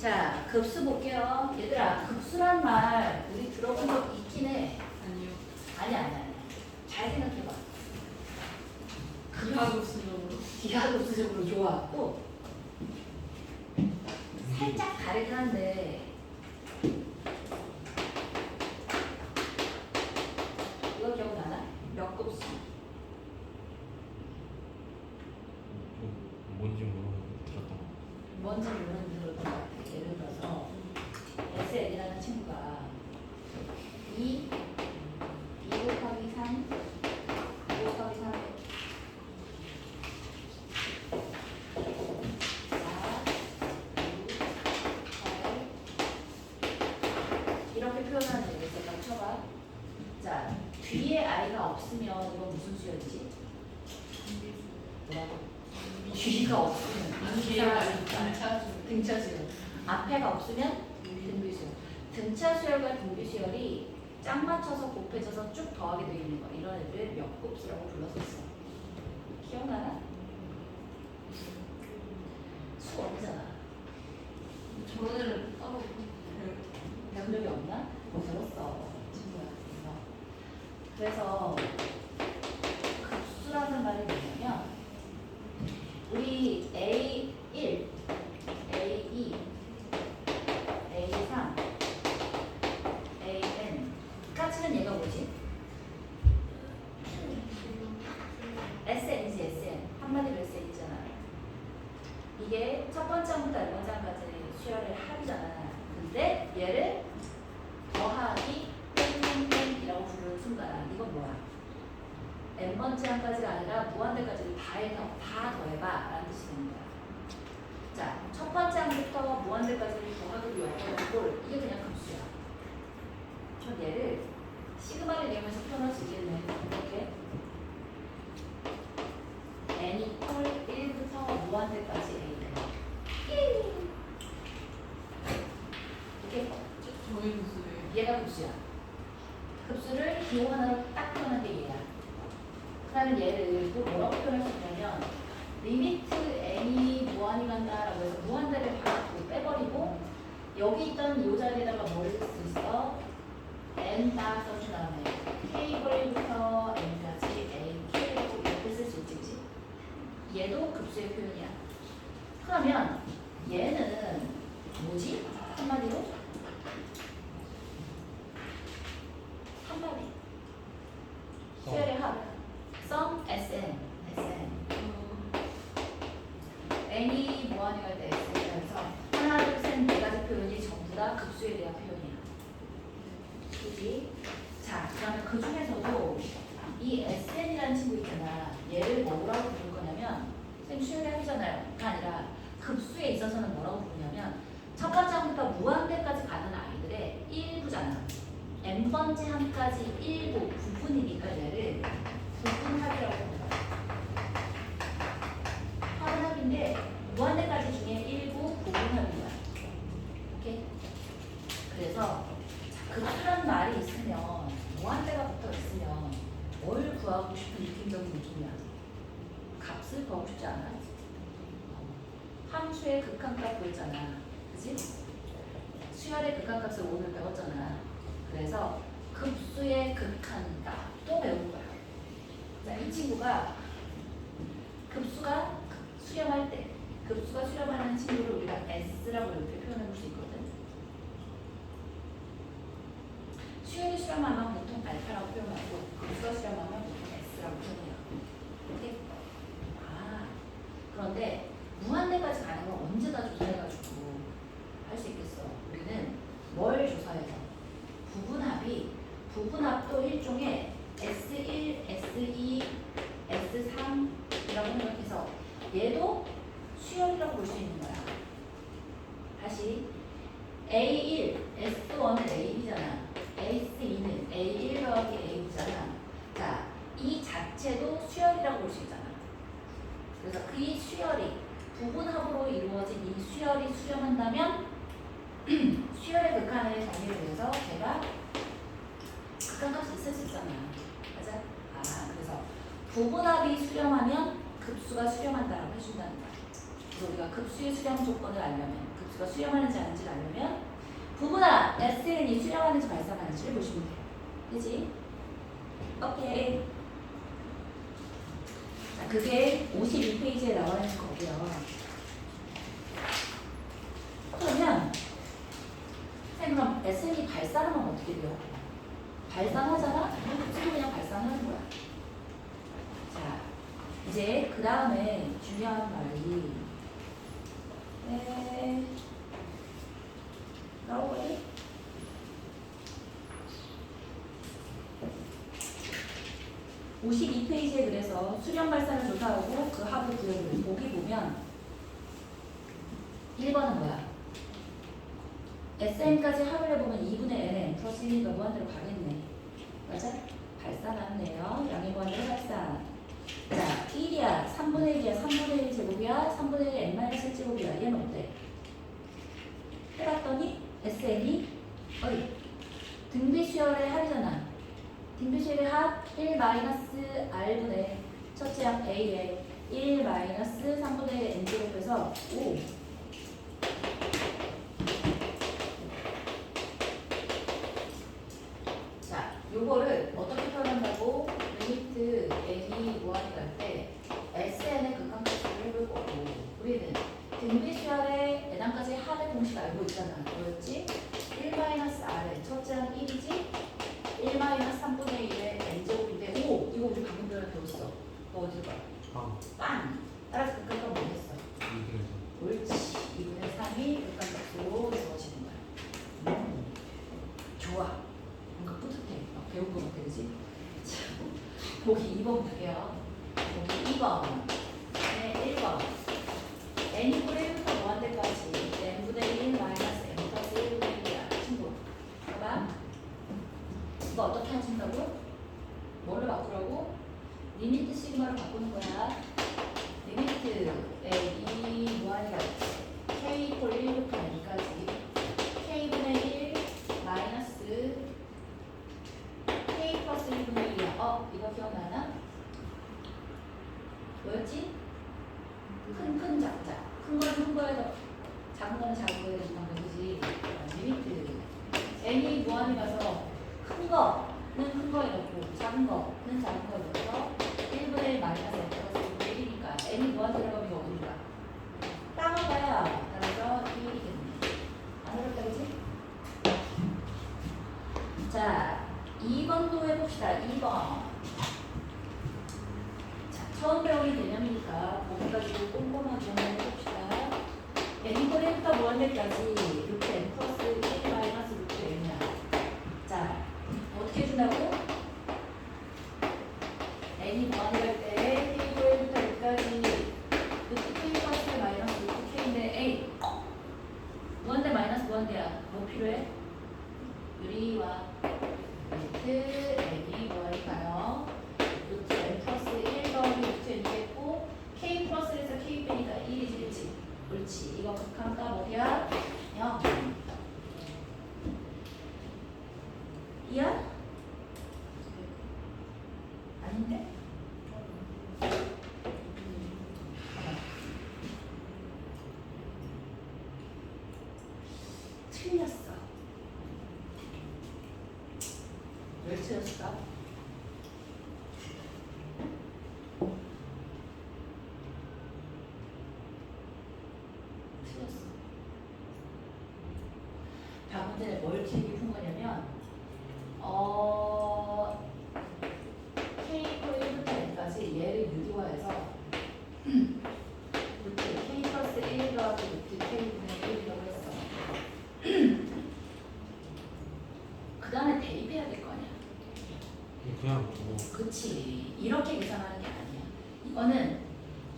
자, 급수 볼게요. 얘들아, 급수란 말 우리 들어본 적 있긴 해. 아니요. 아니야. 잘 생각해봐. 기하급수적으로. 기하급수적으로 좋아하고 살짝 다르긴 한데 이거 기억나나? 몇 급수? 뭔지 모르고 들었던 거. 뭔지 모르는 들었던 것 같아. 예를 들어서 SN이라는 친구가 2 곱하기 3 2 곱하기 3 이렇게 표현하는 얘기 생각 쳐봐. 자, 뒤에 아이가 없으면 이건 무슨 수열이지? 뭐라고? 뒤가 없으면 등차수열. 앞에가 없으면 등비수열. 등차수열과 등비수열이 짝 맞춰서 곱해져서 쭉 더하게 되어 있는 거. 이런 애들 몇 곱수라고 불렀었어. 기억나나? 수 없잖아. 저런 애를 따로 배운 적이 없나? 들었어, 친구야. 그래서 급수라는 말이 뭐냐면 우리 A1, A2, A3, AN 까지는 얘가 뭐지? SN이지 SN. 한마디로 SN이잖아. 이게 첫 번째부터 네 번째까지 수열의 합이잖아. 근데 얘를 더하기 땡땡땡이라고 부르는 순간 이건 뭐야? n번째 한까지가 아니라 무한대까지를 다 더해봐 라는 뜻이 되는 거야. 자, 첫 번째 항부터 무한대까지를 더하기로 엮어놓은 꼴 이게 그냥 급수야. 그럼 얘를 시그마를 이용해서 표현할 수 있겠네. 이렇게 n 이퀄 1부터 무한대까지 a 이렇게 저희 무수예요. 얘가 급수야. 급수를 기호 하나로 딱 표현한 게 얘야. 그러면 얘를 또 뭐라고 표현할 수 있냐면 리미트 n이 무한이 간다라고 해서 무한대를 바로 빼버리고 여기 있던 이 자리에다가 뭘 쓸 수 있어? n 딱 써준 다음에 k분부터 n까지 a, k라고 이렇게 쓸 수 있지, 그치? 얘도 급수의 표현이야. 그러면 얘는 뭐지? 한마디로? 한마디. 수열의 합. sum SN. n이 무한이 갈 때 SN이라서 하나, 둘, 셋, 네 가지 표현이 전부 다 급수에 대한 표현이야. 그지? 자, 그러면 그 중에서도 이 SN이라는 친구 있잖아. 얘를 뭐라고 부를 거냐면 선생님 수열의 합이잖아요. 가 아니라 급수에 있어서는 뭐라고 부르냐면 첫 번째 항부터 무한대까지 가는 아이들의 일부잖아. n번째 항까지 일부 부분이니까 얘를 부분합이라고 합니다. 합은 무한대까지 중에 일부 부분합이야. 오케이? 그래서 급수란 말이 있으면 무한대가 붙어 있으면 뭘 구하고 싶은 느낌적인 느낌이야. 값을 구하고 싶지 않아? 함수의 극한값 보였잖아. 그치? 수열의 극한값을 오늘 배웠잖아. 그래서 급수의 극한값 또 배울 거야. 자, 이 친구가 급수가 수렴할 때 급수가 수렴하는 친구를 우리가 S라고 이렇게 표현해 볼 수 있거든. 수열이 수렴하면 보통 알파라고 표현하고 급수가 수렴하면 보통 S라고 표현해요. 오케이? 아, 그런데 무한대까지 가는 건 언제 다 조사해가지고 할 수 있겠어. 우리는 뭘 조사해서? 부분합도 일종의 S1, S2, S3이라고 생각해서 얘도 수열이라고 볼 수 있는 거야. 다시 A1, S1은 A2잖아. S2는 A1 더하기 A2잖아. 자, 이 자체도 수열이라고 볼 수 있잖아. 그래서 그 수열이 부분합으로 이루어진 이 수열이 수렴한다면 수열의 극한을 정의를 해서 제가 극한값이 있을 수 있잖아. 맞아? 아, 그래서 부분합이 수렴하면 급수가 수렴한다라고 해준다는 거야. 그래서 우리가 급수의 수렴 조건을 알려면 루트가 수렴하는지 아닌지를 알려면 부분하 SN이 수렴하는지 발산하는지를 보시면 돼요. 그지? 오케이. 자, 그게 52페이지에 나와 있는 거고요. 그러면 선생님 그럼 SN이 발산하면 어떻게 돼요? 발산하잖아? 그럼 루트도 그냥 발산하는 거야. 자, 이제 그 다음에 중요한 말이 나오거든? (52페이지에) 그래서 수렴 발산을 조사하고 그 합을 구해보는 보기 보면 1번은 뭐야? SN까지 합을 해보면 2분의 NN 플러스 1이 무한대로 가겠네. 맞아? 발산하네요. 양의 무한대로 발산. 자, 1이야, 3분의 1이야, 3분의 1 제곱이야, 3분의 1 n-1 제곱이야. 얘는 어때? 해봤더니 SN이 등비 수열의 합이잖아. 등비 수열의 합 1-r분의 첫째 합 A에 1-3분의 1 n 제곱해서 5. 자, 요거를 어떻게 표현한다고? 리미트 n이 무한이 갈 때 SN의 극한값을 해볼 거고 우리는 등비 수열의 n항까지 합의 공식 알고 있잖아. 뭐였지? 1-r의 첫째 항 1이지? 1-3분의 1의 n제곱인데 오! 이거 우리 방금 전에 배웠어. 너 어디서 봐? 빵! 따라서 극한값 뭐겠어? 옳지. 2분의 3이 극한값으로 주어지는 거야. 좋아. 뭔가 뿌듯해. 막 배운 거 같아, 그지? 보기 2번 볼게요. 보기 2번. 네, 1번. n이 1부터 무한대까지 n분의 1 마이너스 n 플러스 1분의 1이야. 친구. 봐봐. 이거 어떻게 하신다고? 뭘로 바꾸라고? 리미트 시그마로 바꾸는 거야. 리미트 n이 무한이 갈 때 k 이퀄 1부터 n까지 k분의 1 마이너스 k 플러스 1분의 1이야. 이거 기억나나? 뭐였지? 큰 작자. 큰 거는 큰 거에서 작은 거는 작은 거에 대한 거지. 리미트. n이 무한히 가서 큰 거는 큰 거에 넣고 작은 거는 작은 거에 넣어서 1분의 1 마이너스 n 플러스 1분의 1이니까 n이 무한 들어가면 이거 어디로 가? 땅을 가야 따라서 1이겠네. 안 어렵다, 그지? 자, 2번도 해봅시다. 2번. 처음 배우는 개념이니까 보기 가지고 꼼꼼하게 한번 해봅시다. n이 1부터 무한대까지 루트 n 플러스 1 마이너스 루트 n이야. 자, 어떻게 해준다고? n이 무한대 갈 때 k 1부터 1까지 루트 k 플러스 1 마이너스 루트 k인데 a 무한대 마이너스 무한대야. 뭐 필요해? 유리와 루트 n이 무한이 가요. 루트 n 플러스 1 더하기 루트 n 됐고 k 플러스 1에서 k 빼니까 1이지, 그렇지? 옳지. 이거 극한값 어디야? 0. 이야? 아닌데? 틀렸어. 왜 틀렸을까? 틀렸어. 방금 전에 뭘 길게 푼 거냐면 k 이퀄 1부터 n까지 얘를 유리화해서 루트 k 플러스 1 더하기 루트 k분의 1이라고 했어. 그 다음에 대입해야 될 거 아니야. 그냥 그치. 이렇게 계산하는 게 아니야. 이거는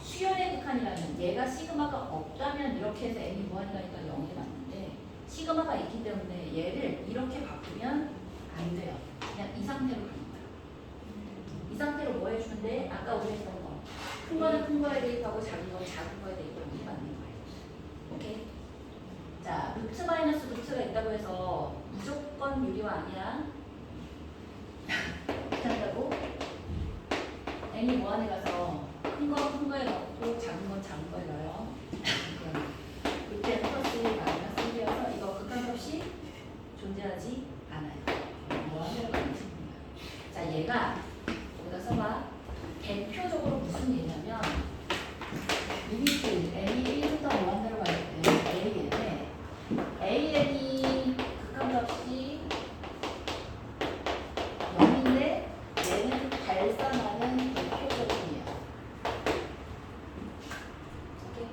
수열의 극한이라면 얘가 시그마가 없다면 이렇게 해서 n이 무한이 가니까 0이 맞는데 시그마가 있기 때문에 얘를 이렇게 바꾸면 안 돼요. 그냥 이 상태로 가는 거야. 이 상태로 뭐 해주는데 아까 우리 했던 거. 큰 거는 큰 거에 대입하고 작은 거는 작은 거에 대입하고 이게 맞는 거예요. 오케이? 자, 루트 마이너스 루트가 있다고 해서 무조건 유리화 아니야. 어떻게 한다고? n이 무한에 가서 큰 거에 넣고 작은 건 작은 거에 넣어요. 루트 n 플러스 1 얘가 여기다 써봐. 대표적으로 무슨 얘기냐면 리미트 n이 1부터 무한대로 갈 때 an이 극한값이 0인데 얘는 발산하는 대표적인이야. 오케이?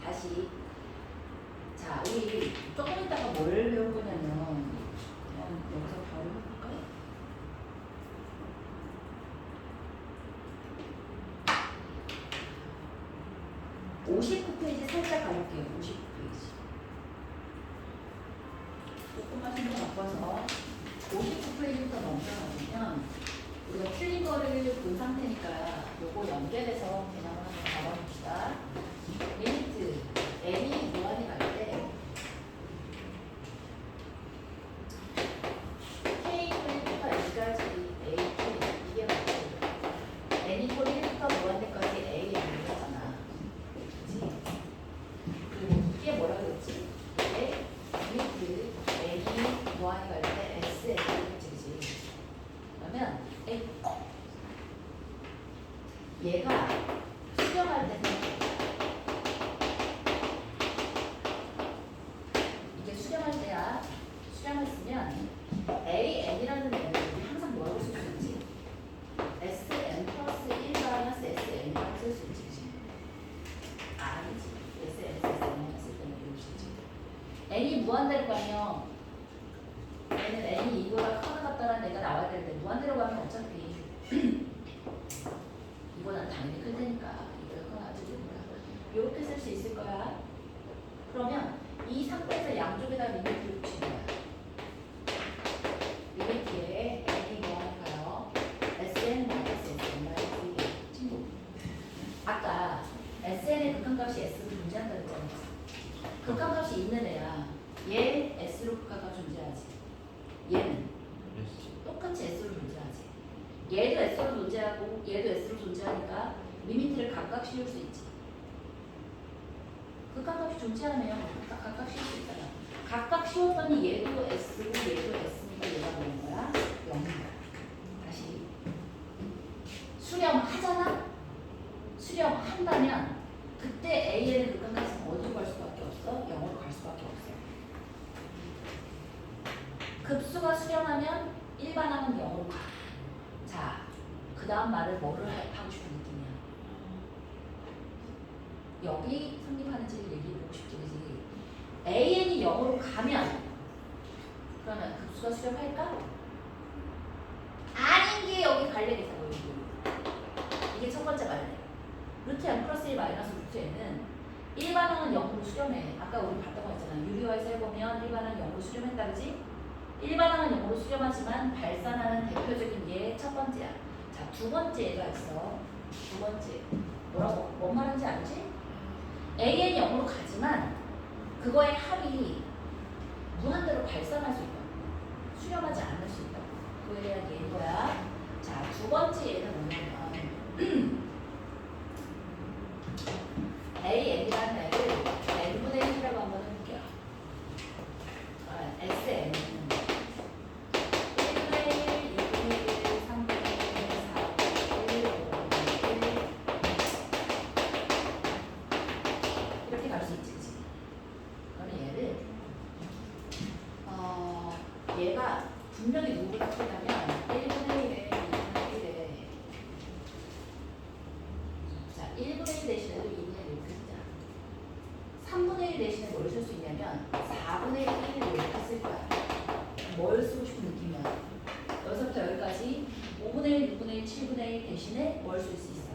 다시 자, 우리 조금 있다가 뭘 배울 거냐면 여기서 바로 해볼까? (59) 페이지 살짝 가볼게요. 59페이지 조금만 신경 갖고 와서 59페이지부터 넘겨가면 우리가 틀린 거를 본 상태니까 요거 연결해서 그냥 한번 잡아봅시다. 리미트 n이 무한히 갈 때 k 꼴부터 n까지 a k 이게 맞지? n이 꼴 1부터 무한대까지 a n이잖아. 그치? 그리고 이게 뭐라 그랬지? 이게 리미트 n이 무한히 갈 때 s n 그치 그치? 그러면 얘가 수렴할 때 이게 수렴할 때야. 수렴했으면 AN이라는 애는 우리 항상 뭐라고 쓸 수 있지? SN 플러스 1 마이너스 SN이라고 쓸 수 있지. 아니지. SN 플러스 N이라고 쓸 때는 이렇게 쓰지. N이 무한대로 가면 얘는 N이 이거랑 커나 같다라는 애가 나와야 되는데 무한대로 가면 어차피 이거는 당연히 클 테니까 이걸 커나지 되니까 이렇게 쓸 수 있을 거야. 그러면 이 상태에서 양쪽에다 리미트를 붙인 거야. 리미트에 n이 뭐하니까요? sn 마이너스 sn 마이너스 2개 친구. 아까 sn의 극한값이 s로 존재한다고 했잖아. 극한값이 있는 애야. 얘 s로 극한값 존재하지. 얘는 똑같이 s로 존재하지. 얘도 s로 존재하고 얘도 s로 존재하니까 리미트를 각각 씌울 수 있지. 극한값이 존재하면 각각 씌울 수 있잖아. 각각 씌웠더니 얘도 s고 얘도 s니까 얘가 뭐인 거야? 0이야. 다시 수렴하잖아? 수렴한다면 그때 AN의 극한값은 어디로 갈 수밖에 없어? 0으로 갈 수밖에 없어. 급수가 수렴하면 일반항은 0으로 가. 자, 그 다음 말을 뭐를 하고 싶은 느낌이야? 여기 성립하는지를 얘기해보고 싶지, 그지? AN이 0으로 가면 그러면 급수가 수렴할까? 아닌 게 여기 갈래겠다, 여기. 이게 첫 번째 갈래. 루트 n 플러스 1 마이너스 루트 n은 일반항은 0으로 수렴해. 아까 우리 봤던 거 있잖아. 유리화에서 해보면 일반항은 0으로 수렴했다, 그지? 일반항은 0으로 수렴하지만 발산하는 대표적인 예 첫 번째야. 자, 두 번째 얘가 있어. 두 번째. 뭐라고? 뭔 말인지 알지? AN이 0으로 가지만 그거의 합이 무한대로 발산할 수 있다. 수렴하지 않을 수 있다. 그거에 대한 예인 거야. 자, 두 번째 예는 뭐냐면 AN이라는 애를 n분의 1이라고 한번 해볼게요. SN 1분의 1, 2분의 1, 3분의 1, 4분의 1, 5분의 1 이렇게 갈 수 있지, 그치? 그러면 얘를 얘가 분명히 누구보다 크다면 1분의 1에 2분의 1에 자, 1분의 1 대신에도 2분의 1 이렇게 쓰자. 3분의 1 대신에 뭘 쓸 수 있냐면 4분의 1을 이렇게 쓸 거야. 뭘 쓰고 싶은 느낌이야? 여기서부터 여기까지 5분의 1, 6분의 1, 7분의 1 대신에 뭘 쓸 수 있어?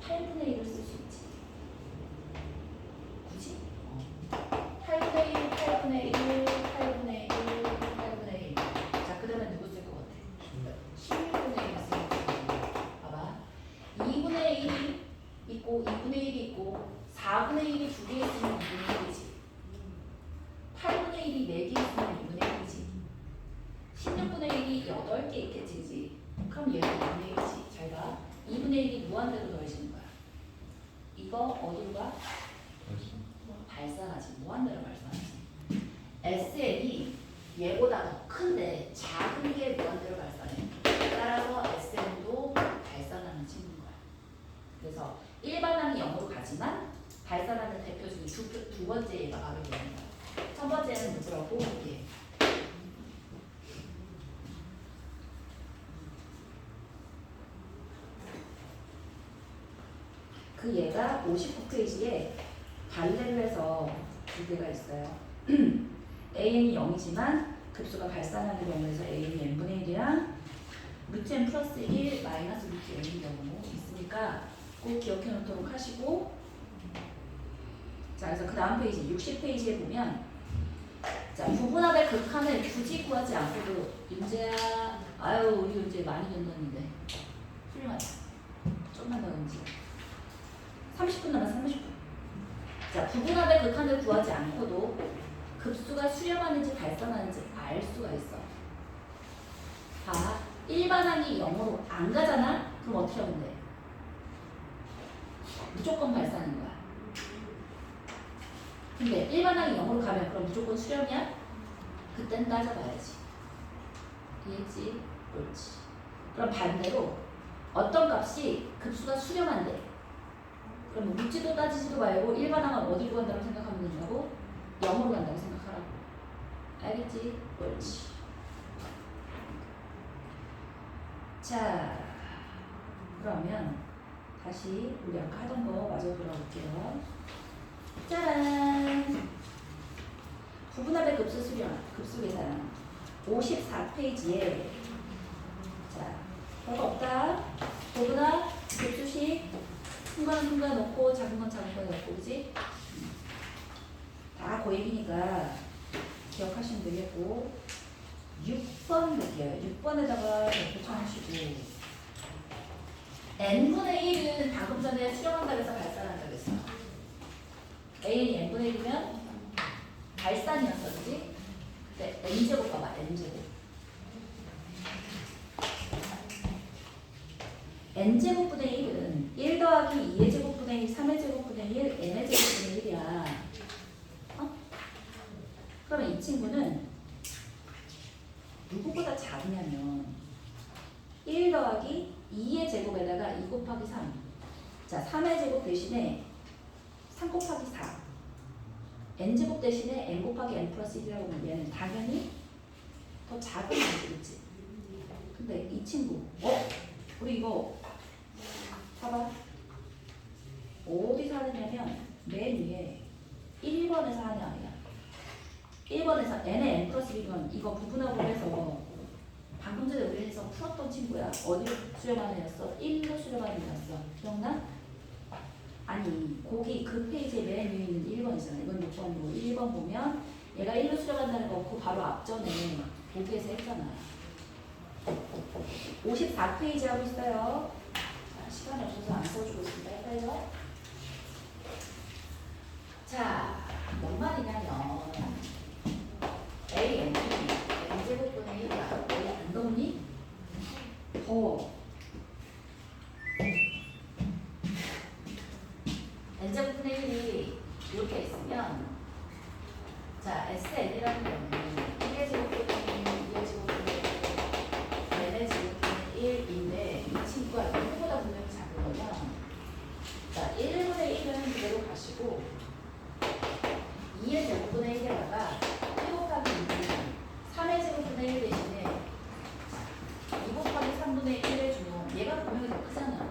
8분의 1을 쓸 수 있지. 굳이? 8분의 1, 8분의 1, 8분의 1, 8분의 1. 자, 그 다음에 누구 쓸 것 같아? 16분의 1을 쓸 것 같아. 봐봐. 2분의 1이 있고 2분의 1이 있고 4분의 1이 2개 있으면 2분의 1이지. 8분의 1이 4개 있으면 2분의 1이지. 16분의 1이 8개 있겠지, 그지? 그럼 얘는 2분의 1이지. 잘 봐. 2분의 1이 무한대로 더해지는 거야. 이거 어디로 가? 발산하지. 무한대로 발산하지. SN이 얘보다 더 큰데 작은 게 무한대로 발산해. 얘가 바로 됩니다. 첫 번째는 뭐라고? 예. 그 얘가 59페이지에 발레를 해서 두 개가 있어요. AN이 0이지만 급수가 발산하는 경우에서 AN이 n분의 1이랑 루트 n 플러스 1 마이너스 루트 n인 경우 있으니까 꼭 기억해 놓도록 하시고, 자, 그래서 그 다음 페이지 60페이지에 보면, 자, 부분합의 극한을 굳이 구하지 않고도 윤재야, 아유 우리 윤재 많이 견뎠는데 훌륭하다. 좀만 더 움직여. 30분 남았어. 30분. 자, 부분합의 극한을 구하지 않고도 급수가 수렴하는지 발산하는지 알 수가 있어. 봐, 일반항이 0으로 안 가잖아? 그럼 어떻게 하면 돼? 무조건 발산인 거야. 근데 일반항이 0으로 가면 그럼 무조건 수렴이야? 그땐 따져봐야지. 이해했지? 옳지. 그럼 반대로 어떤 값이 급수가 수렴한대. 그럼 묻지도 따지지도 말고 일반항은 어디로 간다고 생각하면 된다고? 0으로 간다고 생각하라고. 알겠지? 옳지. 자, 그러면 다시 우리 아까 하던 거 마저 돌아볼게요. 짜란! 부분합의 급수 수렴, 급수 계산 54페이지에, 자, 별거 없다. 부분합, 급수식 큰 거는 큰 거에 넣고 작은 건 작은 거에 넣고, 그지? 다 그 얘기니까 기억하시면 되겠고, 6번 볼게요. 6번에다가 붙여주시고, n분의 1은 방금 전에 수렴한다고 해서 발산한다고 했어. a는 n분의 1이면 발산이었어, 그지? 근데 n제곱 봐봐, n제곱. n제곱분의 1은 1 더하기 2의 제곱분의 1, 3의 제곱분의 1, n의 제곱분의 1이야. 어? 그러면 이 친구는 누구보다 작으냐면 1 더하기 2의 제곱에다가 2 곱하기 3. 자, 3의 제곱 대신에 3 곱하기 4. n제곱 대신에 n 곱하기 n 플러스 1이라고 하면 얘는 당연히 더 작은 거지. 근데 이 친구, 우리 이거 봐봐. 어디서 하느냐면 맨 위에 1번에서 하냐 아니야. 1번에서 n의 n 플러스 1이면 이거 부분합을 해서 방금 전에 우리 해서 풀었던 친구야. 어디로 수렴하는 애였어? 1로 수렴하는 애였어. 기억나? 아니, 거기 그 페이지에 맨 위에 있는 1번이잖아. 이건 6번이고 1번 보면 얘가 1로 수렴한다는 거 그 바로 앞전에 보기에서 했잖아. 54페이지 하고 있어요. 자, 시간이 없어서 안 써주고 있습니다. 헷갈려? 자, 뭔 말이냐면 a, n, n제곱분의 1이야. 왜 안 더우니? 더워. n제곱분의 1이 이렇게 있으면, 자, SN이라는 거는 1의 제곱분의 1, 2의 제곱분의 1, n의 제곱분의 1인데 이 친구가 누구보다 분명히 작은 거냐? 자, 1분의 1은 그대로 가시고 2의 제곱분의 1에다가 1 곱하기 2는 3의 제곱분의 1 대신에 2 곱하기 3분의 1을 주면 얘가 분명히 더 크잖아.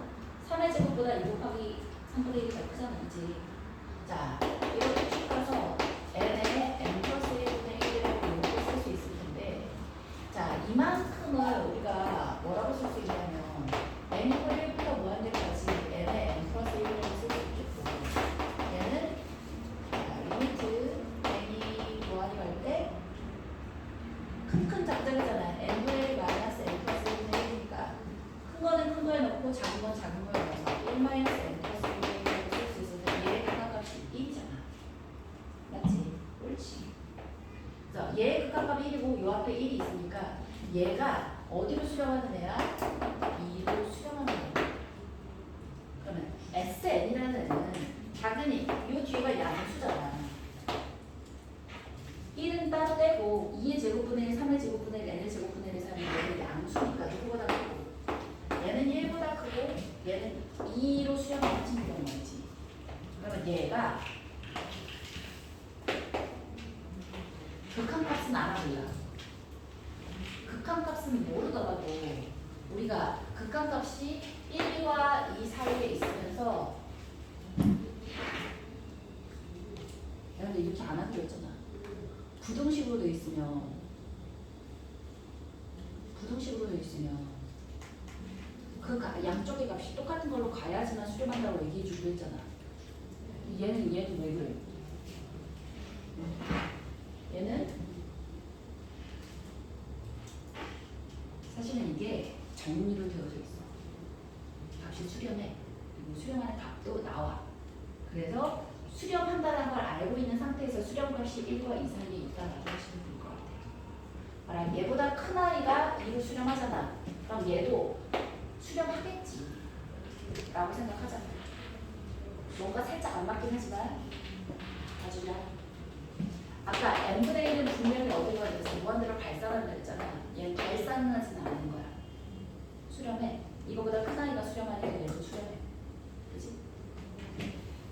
3의 제곱보다 2 곱하기 3분의 1이 더 크잖아, 그치? 자, 이렇게 쭉 가서 n의 n 플러스 1분의 1이라고 이렇게 쓸 수 있을 텐데, 자, 이만큼을 우리가 뭐라고 쓸 수 있냐면 n분의 1부터 무한대까지 n의 n 플러스 1이라고 쓸 수 있겠고, 얘는 리미트 n이 무한이 갈 때 큰 작작이잖아. n분의 1 마이너스 n 플러스 1분의 1이니까 큰 거는 큰 거에 넣고 작은 건 작은 거에 넣어서 1 마이너스 n 플러스 1분의 1이라고 쓸 수 있어서 얘의 극한값이 1이잖아. 맞지? 옳지. 그래서 얘의 극한값이 1이고 요 앞에 1이 있으니까 얘가 어디로 수렴하는 애야? 2로 수렴하는 애야. 그러면 SN이라는 애는 당연히 요 뒤가 양수잖아. 1은 따로 떼고 2의 제곱분의 1, 3의 제곱분의 1, n의 제곱분의 1에서 하면 얘는 양수니까 누구보다 크고, 얘는 1보다 크고 얘는 2로 수렴하는 친구란 말이지. 그러면 얘가 극한값은 알아볼라. 극한값은 모르더라도 우리가 극한값이 1과 2 사이에 있으면서 야 근데 이렇게 안 하기로 했잖아. 부등식으로 돼 있으면 그 양쪽의 값이 똑같은 걸로 가야지만 수렴한다고 얘기해 주기로 했잖아. 얘는 왜 그래? 얘는 사실은 이게 정리로 되어져 있어. 값이 수렴해. 그리고 수렴하는 값도 나와. 그래서 수렴한다는 걸 알고 있는 상태에서 수렴값이 1과 2 사이에 있다라고 하시면 될 것 같아요. 말하면 얘보다 큰 아이가 2로 수렴하잖아. 그럼 얘도 수렴하겠지 라고 생각하잖아. 뭔가 살짝 안 맞긴 하지만 봐주자. 아까 n분의 1은 분명히 어디가 됐어? 무한대로 발산한다 했잖아. 얘는 발산은 하지는 않는 거야. 수렴해. 이거보다 큰 아이가 수렴하니까 얘도 수렴해. 그치?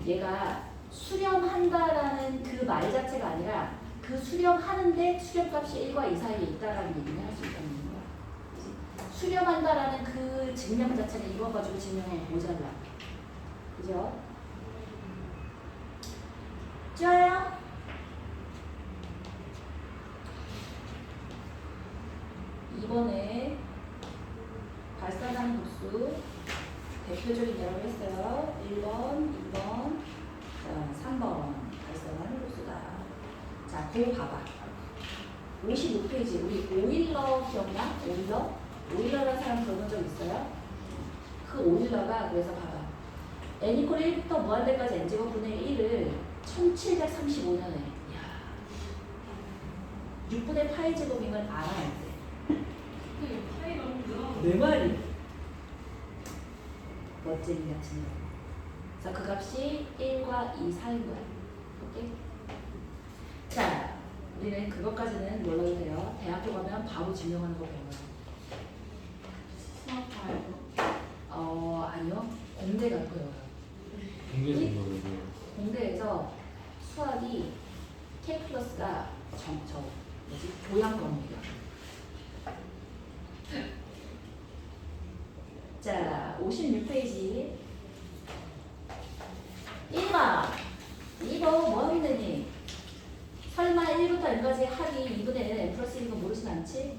얘가 수렴한다라는 그 말 자체가 아니라 그 수렴하는데 수렴값이 1과 2 사이에 있다라는 얘기를 할 수 있다는 거야. 그치? 수렴한다라는 그 증명 자체는 이거 가지고 증명하면 모자라. 그죠? 좋아요? 이번에 발산하는 곱수 대표적인 예라고 했어요. 1번, 2번, 3번 발산하는 곱수다. 자, 그거 봐봐. 55페이지 우리 오일러 기억나? 오일러라는 사람 들어본 적 있어요? 그 오일러가 그래서 봐봐. n 이퀄 1부터 무한대까지 n제곱분의 1을 1735년에 6분의 파이 제곱임을 알아낼 때 근데 파이 너무 늘어. 내 말이 멋쟁이 같은 거. 자, 그 값이 1과 2 사이인 거야. 오케이? 자, 우리는 그것까지는 몰라도 돼요. 대학교 가면 바로 증명하는 거 배워요. 수학 과에서. 아니요. 공대 갈 거예요. 공개 정보를 공대에서 수학이 K 플러스가 교양 과목이야. 자, 56페이지 1번 2번 뭐 하면 되니? 설마 1부터 n까지 합이 2분의 n은 n 플러스 1인 거 모르진 않지?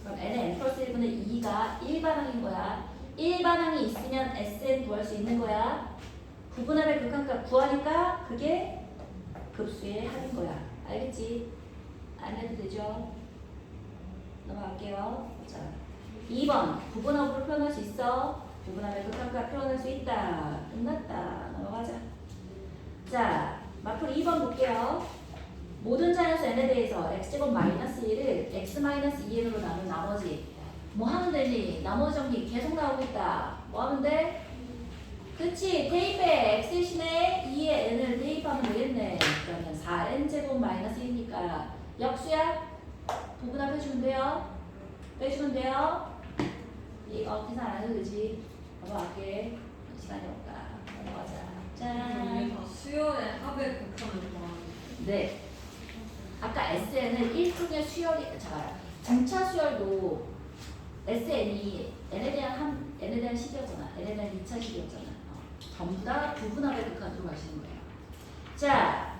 그럼 n은 n 플러스 1분의 2가 1반항인 거야. 1반항이 있으면 Sn 구할 수 있는 거야. 부분함의 극한값 구하니까 그게 급수의 합인 거야. 알겠지? 안 해도 되죠? 넘어갈게요. 자, 2번 부분함으로 표현할 수 있어. 부분함의 극한값 표현할 수 있다. 끝났다. 넘어가자. 자, 마플 2번 볼게요. 모든 자연수 n에 대해서 x제곱 마이너스 1을 x 마이너스 2n으로 나눈 나머지 뭐 하면 되니? 나머지 정리 계속 나오고 있다. 뭐 하면 돼? 그치, 대입해. x 대신에 2의 n을 대입하면 되겠네. 그러면 4n제곱 마이너스 1이니까 역수야? 부분합 해주면 돼요? 빼주면 돼요? 이거 계산 안 해도 되지. 넘어갈게. 시간이 없다. 넘어가자. 짠. 이게 다 수연의 합의 극한을 좋아하는. 네. 아까 SN은 일종의 수열이, 자, 등차 수열도 SN이 n에 대한 식이었잖아. n에 대한 2차 식이었잖아. 전부 다 부분합의 극한으로 가시는 거예요. 자,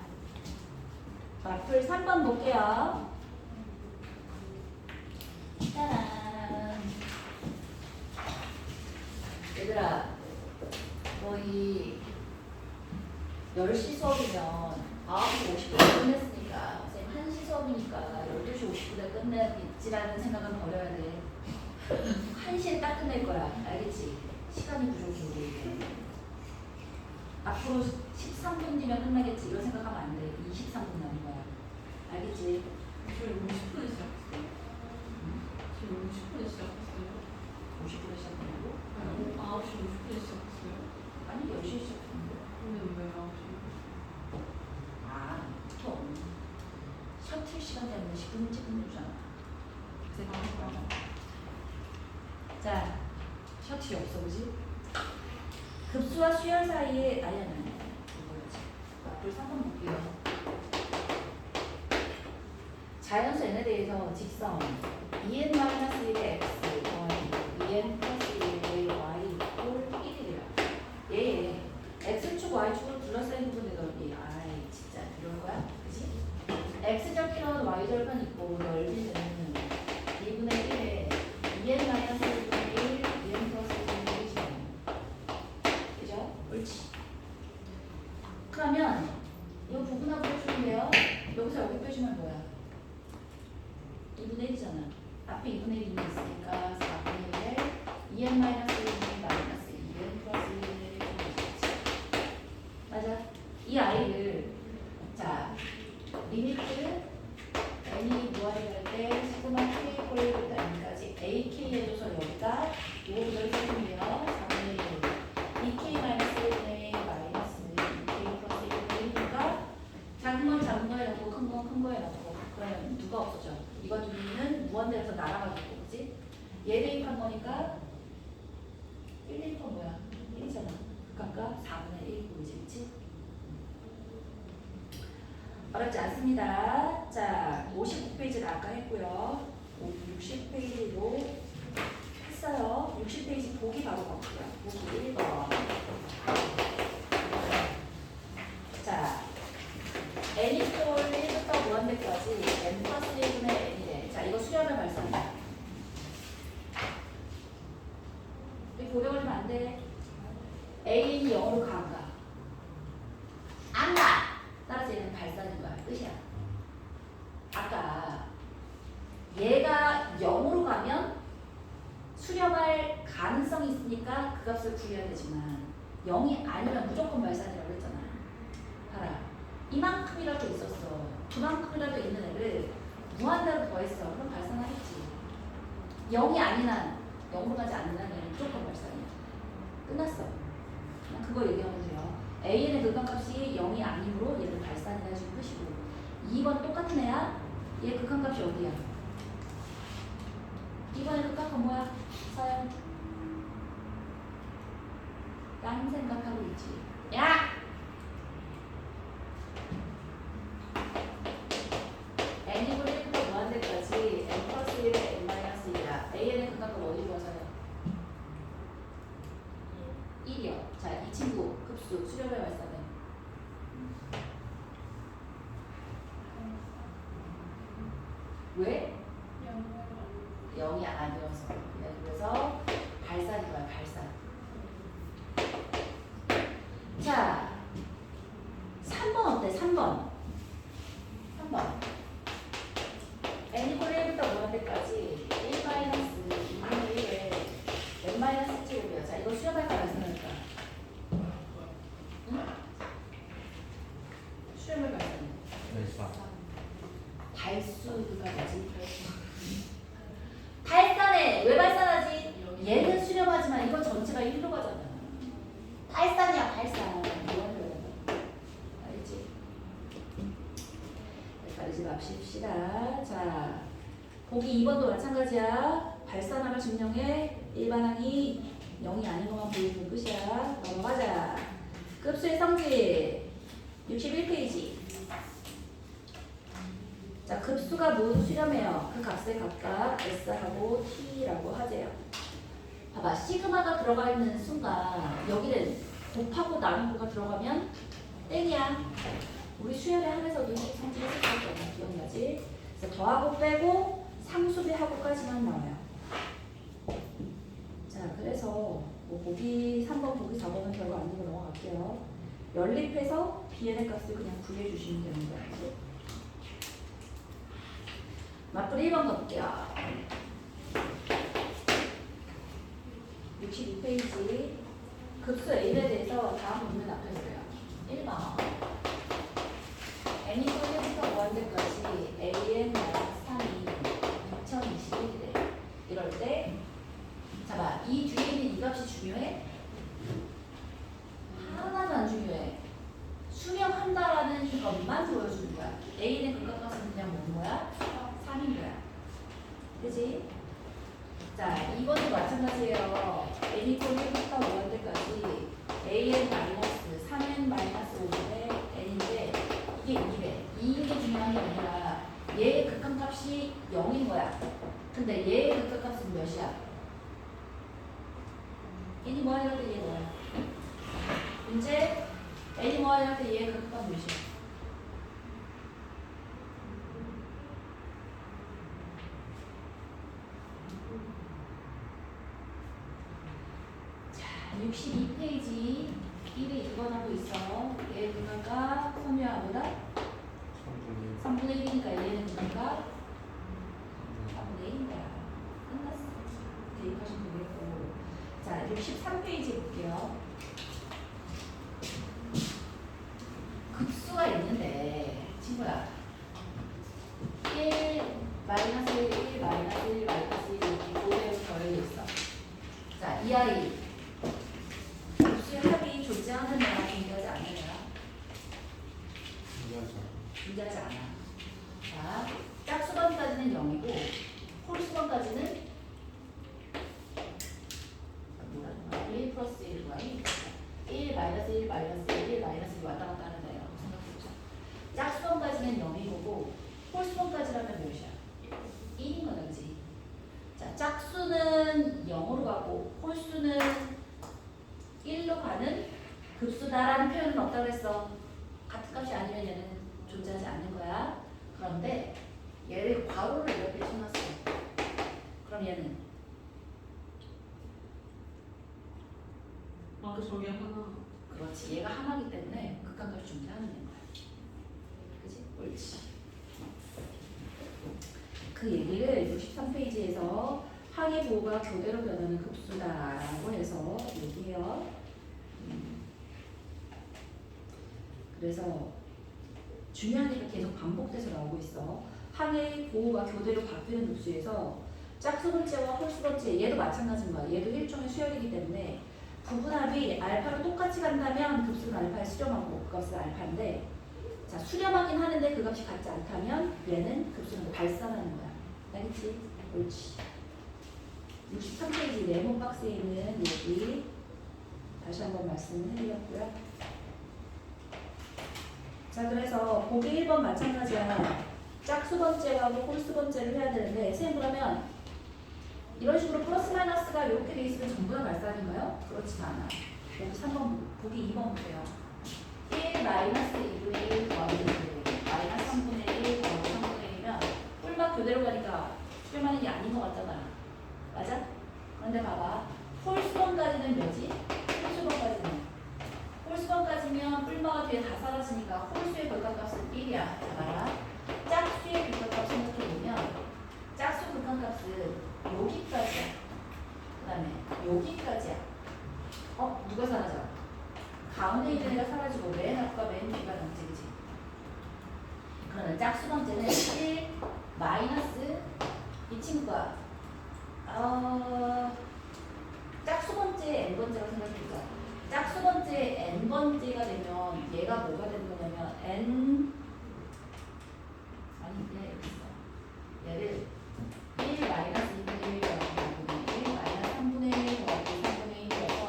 마플 3번 볼게요. 짜란. 얘들아, 거의 10시 수업이면 9시 50분에 끝냈으니까 선생님 1시 수업이니까 12시 50분에 끝내야겠지라는 생각은 버려야 돼. 1시에 딱 끝낼 거야. 알겠지? 시간이 부족해 우리. 앞으로 13분 뒤면 끝나겠지 이런 생각하면 안 돼. 23분 남은 거야. 알겠지? 저희 50분에 시작했어요. 저희 50분에 시작했어요. 50분에 시작하고 아니, 9시 50분에 시작했어요. 아니 10시에 시작하는데. 근데 왜 9시? 아, 통 셔틀 시간 때문에 10분 일찍 끝내주잖아. 그 생각할 거야. 자, 셔틀이 없어 그지? 급수와 수열 사이에 아니야 이거야지. 앞으로 3번 볼게요. 자연수 n에 대해서 직선 2n-1의 x, y, 2n 플러스 1의 y 꼴 1이래요. 얘 x축, y축으로 둘러싸인 부분의 넓이. 아이 진짜 이럴 거야? 그치? x절편, y절편 있고 넓이는 2분의 1에 2n-1분의 1, 2n 플러스 1분의 1이죠. 그죠? 옳지. 그러면 이거 부분하고 해주는데요. 여기서 여기 빼주면 뭐야? 2분의 1이잖아. 앞에 2분의 1이 있으니까 4분의 1에 2n 마이너스 1분의 마이너스 2n 플러스 1을 맞아. 이 아이를 자 리미트 n이 무한이 갈때 시그마 k 꼴부터 n까지 ak 해줘서 여기다 요거 그대로 써주면요. 4분의 1 2k 마이너스 1분의 마이너스 2k 플러스 1분의 1이니까 작은 건 작은 거에 넣고 큰 건 큰 거에 넣고 그러면 누가 없어져? 이거 둘이는 무한대에서 날아가지고 그치? 얘 대입한 거니까 1, 1건 뭐야? 1이잖아. 그러니까 4분의 1 보이지 그치? 어렵지 않습니다. 자 59페이지를 아까 했고요. 60페이지로 했어요. 60페이지 보기 바로 가볼게요. 보기 1번. 자 n이 꼴 1부터 무한대까지 n 플러스 1분의 n이래. 자 이거 수렴을 발산해. 우리 고려 걸리면 안 돼. a는 0으로 가 안 가? 안 가! 따라서 얘는 발산인 거야. 끝이야. 아까 얘가 0으로 가면 수렴할 가능성이 있으니까 그 값을 구해야 되지만 0이 아니면 무조건 발산이라고 했잖아. 봐라. 이만큼이라도 있었어. 그만큼이라도 있는 애를 무한대로 더했어. 그럼 발산하겠지. 0이 아닌 한, 0으로 가지 않는 한은 무조건 발산이야. 끝났어. 그냥 그거 얘기하면 돼요. AN의 극한값이 0이 아니므로 얘를 발산이라 해주면 끝이고 2번 똑같은 애야. 얘 극한값이 어디야? 2번의 극한값 뭐야? 서영 딴 생각하고 있지. 야! n이 꼴 1부터 무한대까지 n 플러스 1에 n 마이너스 1이야. AN의 극한값 어디로 가서요? 1이요. 자, 이 친구 급수 수렴을 발산해. 왜? 0이 아니어서. 그래서 발산인 거야, 발산. 자, 3번 어때? 3번. 3번. n이 꼴 1부터 무한대까지 1 마이너스 2분의 1에 n 마이너스 제곱이야. 자, 이거 수렴할까 발산할까? 응? 수렴을 발산해. 발수가 뭐지? 발산해. 왜 발산하지? 얘는 수렴하지만 이건 전체가 1로 가잖아. 발산이야, 발산. 알겠지? 헷갈리지 맙시다. 자, 보기 2번도 마찬가지야. 발산함을 증명해. 일반항이 0이 아닌 것만 보여주면 끝이야. 넘어가자. 급수의 성질 61페이지. 자, 급수가 모두 수렴해요. 그 값에 각각 S하고 T라고 하재요. 봐봐, 시그마가 들어가 있는 순간 여기는 곱하고 나누고가 들어가면 땡이야. 우리 수열의 항에서도 이 성질을 쓸 거야. 기억나지? 그래서 더하고 빼고 상수비하고까지만 나와요. 자, 그래서 뭐 보기 3번, 보기 4번은 별거 아니고 넘어갈게요. 연립해서 bn의 값을 그냥 구해주시면 되는 거야. 맞불이 1번 가볼게요. 62페이지. 급수 A에 대해서 다음 문을 앞에서요. 1번. n이 꼴부터 무한대까지 AN-3이 2021이래. 이럴 때 봐봐, 이 뒤에 있는 이 값이 중요해? 하나도 안 중요해. 수렴한다라는 것만 보여주는 거야. A의 극각값은 그냥 뭔 거야? 3인 거야. 그치? 자, 2번도 마찬가지예요. n이 꼴 1부터 5한테까지 an 마이너스 3n 마이너스 5분의 n인데 이게 2래. 2인 게 중요한 게 아니라 얘의 극한값이 0인 거야. 근데 얘의 극한값은 몇이야? n이 뭐야 할 때 얘 뭐야? 이제 n이 뭐야 할 때 얘의 극한값 몇이야? 자, 62페이지 1에 2번 하고 있어. 얘의 극한값 섬유화보다 3분의 1이니까 얘는 극한값 3분의 1인 거야. 끝났어. 대입하시면 되겠고. 자, 63페이지 볼게요. 급수가 있는데, 친구야. 1, 마이너스 1, 마이너스 1, 마이너스 1 이렇게 고대로 더해져 있어. 자, 이 아이. 급수의 합이 존재하는 애야, 존재하지 않는 애야? 존재하지 않아. 자, 짝수번까지는 0이고, 홀수번까지는 1 플러스 1과 1 마이너스 1 마이너스 1 마이너스 1 왔다 갔다 하는 거예요. 생각해보자. 짝수번까지는 0이고 홀수번까지라면 몇이야? 1인 거다, 그지? 자, 짝수는 0으로 가고 홀수는 1로 가는 급수다라는 표현은 없다고 했어. 같은 값이 아니면 얘는 존재하지 않는 거야. 그런데 얘를 괄호를 이렇게 쳐놨어. 그럼 얘는 아, 저게 하나. 그렇지. 얘가 하나이기 때문에 극한값이 존재하는 애인 거야. 그치? 옳지. 그 얘기를 63페이지에서 항의 보호가 교대로 변하는 급수다라고 해서 얘기해요. 그래서 중요한 얘기가 계속 반복돼서 나오고 있어. 항의 보호가 교대로 바뀌는 급수에서 짝수번째와 홀수번째 얘도 마찬가지인 거야. 얘도 일종의 수열이기 때문에 부분합이 알파로 똑같이 간다면 급수는 알파에 수렴하고 그 값은 알파인데, 자, 수렴하긴 하는데 그 값이 같지 않다면 얘는 급수는 발산하는 거야. 알겠지? 옳지. 63페이지 네모 박스에 있는 얘기 다시 한번 말씀해드렸고요. 자, 그래서 보기 1번 마찬가지야. 짝수번째하고 홀수번째를 해야 되는데, 선생님 그러면 이런 식으로 플러스 마이너스가 이렇게 돼 있으면 전부 다 발산인가요? 그렇지 않아. 보기 3번, 보기 2번 보세요. 1 마이너스 2분의 1 더하기 2분의 1 마이너스 3분의 1 더하기 3분의 1이면 뿔막 교대로 가니까 수렴하는 게 아닌 것 같잖아. 맞아? 그런데 봐봐. 홀수번까지는 뭐지? 홀수번까지는 홀수번까지면 뿔마가 뒤에 다 사라지니까 홀수의 극한값은 1이야. 자, 봐라. 짝수의 극한값 생각해보면 짝수 극한값은 여기까지야. 그 다음에 여기까지야. 누가 사라져? 가운데 있는 애가 사라지고 맨 앞과 맨 뒤가 남지, 그치? 그러면 짝수 번째는 1 마이너스 이 친구가 짝수 번째 n번째라고 생각해보자. 짝수 번째 n번째가 되면 얘가 뭐가 되는 거냐면 n 아니 그냥 여기 있어. 얘를 1 마이너스 2분의 1 더하기 2분의 1 마이너스 3분의 1 더하기 3분의 1이어서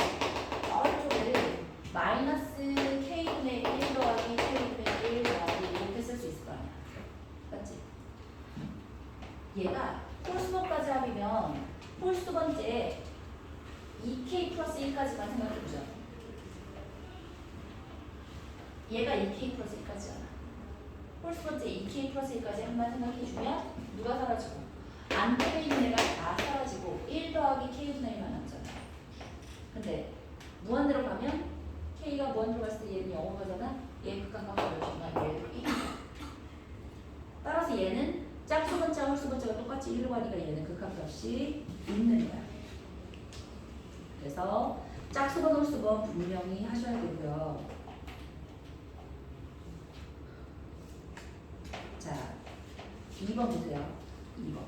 아래쪽에를 마이너스 k분의 1 더하기 k분의 1 더하기 이렇게 쓸 수 있을 거 아니야. 맞지? 얘가 홀수번까지 합이면 홀수번째 2k 플러스 1까지만 생각해보자. 얘가 2k 플러스 1까지잖아. 홀수번째 2k 플러스 1까지 한번 생각해주면 누가 사라지고 안쪽에 있는 애가 다 사라지고 1 더하기 k분의 1만 남잖아. 근데 무한대로 가면 k가 무한대로 갔을 때 얘는 0으로 가잖아. 얘 극한값이 몇인가? 얘도 1이야. 따라서 얘는 짝수번째와 홀수번째가 똑같이 1로 가니까 얘는 극한값이 있는 거야. 그래서 짝수번 홀수번 분명히 하셔야 되고요. 자, 2번 보세요. 2번.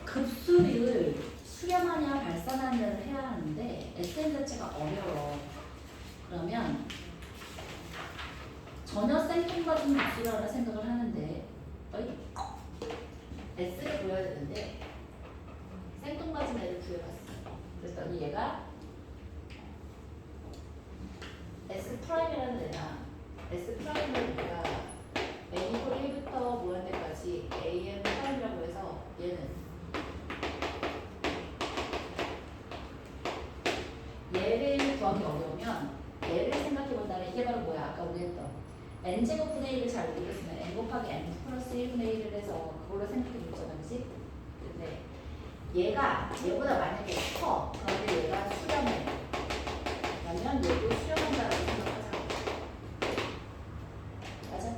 급수를 수렴하냐 발산하냐를 해야 하는데 SN 자체가 어려워. 그러면 전혀 생뚱맞은 급수라는 생각을 하는데 S를 보여야 되는데 생뚱맞은 애를 구해봤어. 그랬더니 얘가 S 프라임이라는 애나 S 프라임을 우리가 n제곱분의 1을 잘 모르겠으면 n 곱하기 n 플러스 1분의 1을 해서 그걸로 생각해 보잖아, 그지? 근데 얘가 얘보다 만약에 커. 그런데 얘가 수렴해. 그러면 얘도 수렴한다고 생각하자. 맞아?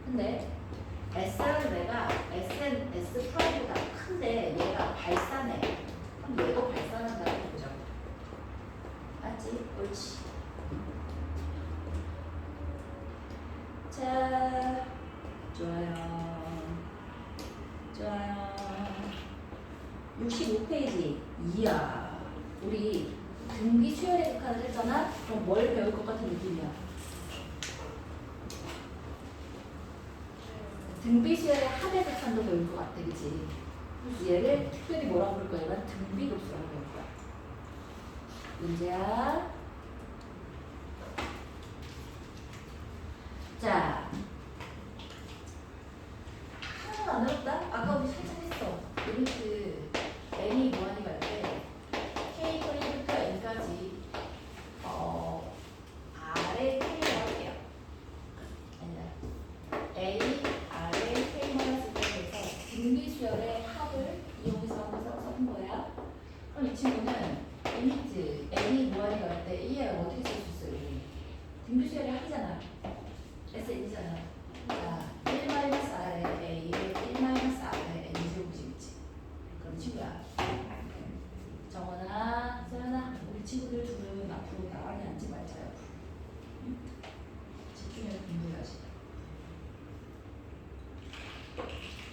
근데 S라는 애가 S 프라임보다 큰데 얘가 발산해. 그럼 얘도 발산한다고 보자고. 맞지? 옳지. 자, 좋아요. 좋아요. 65페이지. 이야, 우리 등비 수열의 극한을 했잖아? 그럼 뭘 배울 것 같은 느낌이야? 등비 수열의 합의 극한도 배울 것 같아, 그치? 그래서 얘를 특별히 뭐라고 부를 거야? 얘는 등비급수라고 배울 거야. 문제야. 자, 하나도 안 어렵다? 아까 우리 살짝 했어. 리미트 n이 무한히 갈 때 k 플러스부터 n까지 r의 k라고 할게요. 아니다. a r의 k 마이너스 1에서 등비수열의 합을 이용해서 써본 거야. 그럼 이 친구는 리미트 n이 무한히 갈 때 이 애를 어떻게 쓸 수 있어요? 등비수열의 합이잖아. SN이잖아. 자, 1-R의 A를 1-R의 N제곱이지. 그럼 친구야. 정원아, 서연아, 우리 친구들 둘은 앞으로 나란히 앉지 말자요. 응? 집중해서 공부해야지.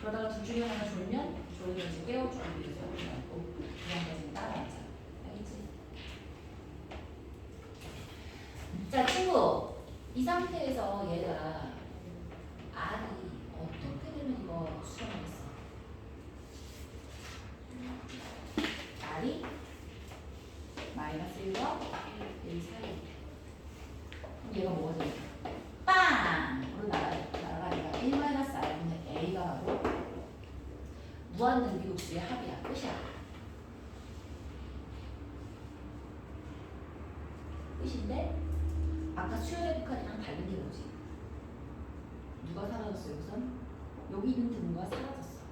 그러다가 둘 중에 하나 졸면 이제 깨워주기 위해서 하지 말고 그냥 가지고 따라앉아. 알겠지? 자, 친구. 이 상태에서 얘가 R이 어떻게 되면 이거 수렴하겠어? R이 마이너스 1과 1 사이. 그럼 얘가 뭐가 되냐? 빵! 으로 날아가니까 1 마이너스 R분의 A가 바로 무한등비급수의 합이야. 끝이야. 끝인데 아까 수열의 극한이랑 다른 게 뭐지? 누가 사라졌어요, 우선? 여기 있는 등호가 사라졌어.